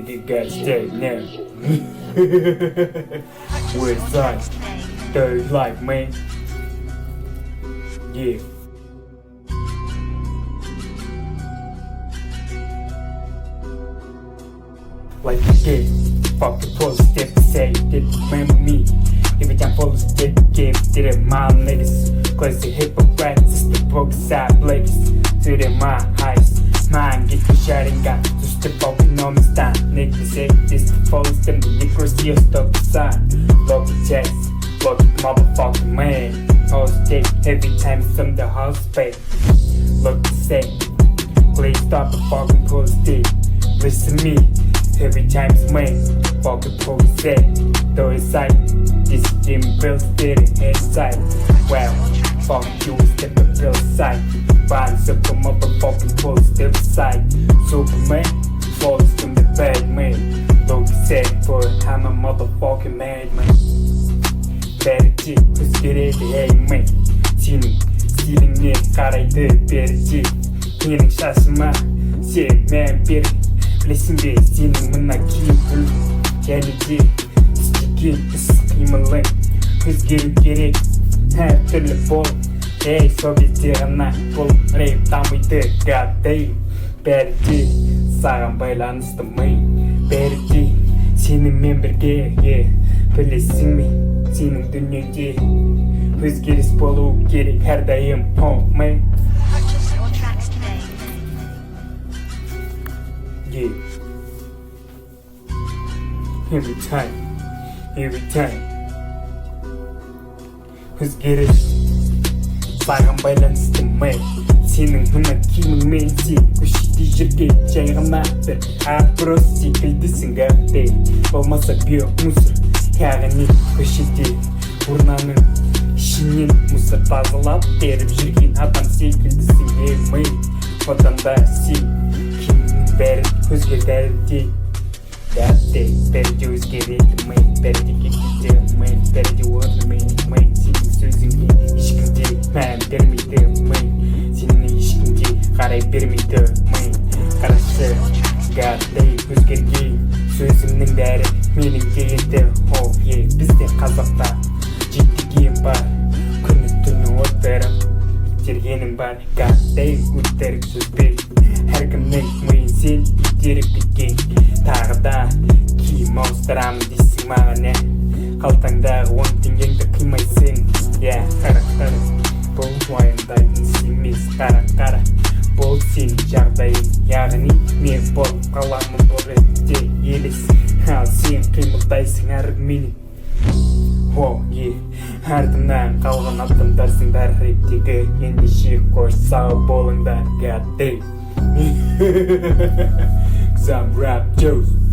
nigga gotta stay now. West side, third life, man. Yeah. Like again, fuck the positive, say it, remember me. Every time follows the game, did it my niggas. Cause the hypocrites, the broke side blades. To the my highs, mine get the shouting gun. Just the fucking on me stand. Niggas say this the follows them, the across your stop the sign. Lucky checks, lucky motherfucking man. House take every time some the house pay. Look the same, please stop the fucking positive. Listen to me. Every time it's man, fucking possess. Throw it side, this game built steady inside. Well, fuck you, step the bill side. Bands up a motherfucking positive side. Superman, falls from the bad man. Look set for I'm a motherfucking madman. Better G, who's get it, hey man. Стильіңді қарайды берді. Менің шашыма, сен мән берді. Білесің бе сенің мына киім және де істеген іс-қимылың өзгеру керек әр түрлі болып ей сол кезде ғана бұл рэп дамиды гаддейм бәрі де саған байланысты ми бәрі де сенімен бірге білесің бе сенің дүниеде өзгеріс болу керек әрдайым man. Yeah. Every time өзгеріс саған байланысты мен сенің мына киіміңмен сен көшеде жүрген жай ғана бір опрос секілдісің гәпте болмаса биомусор яғни көшеде урнаның ішінен мусор тазалап беріп жүрген адам секілдісің емей одан да сен бәрі өзгерді дәтте бәрі де өзгереді мен бәрі де кетеді мен бәрі де орны мен сенің сөзіңе ешкімде мән бермейді мен сені ешкімде қарай бермейді мен қарашы гаддей өзгерген сөзімнің бәрі менің дегенді бізде қазақта жетіген бар күні түні отырып тергенім бар гаддей өтірік сөзбен әркімнің миын сен итеріп кеткен тағы да киім ауыстырамын дейсің маған қалтаңдағы 10 теңгеңді қимайсың қара бұл уайымдайтын іс емес қара бұл сенің жағдайың яғни мен болып қаламын бұл ретте елес ал сен қимылдайсың әрменен артымнан қалған адамдарсыңдар рэптегі ендеше қош сау болыңдар гаддей Cause I'm rap juice.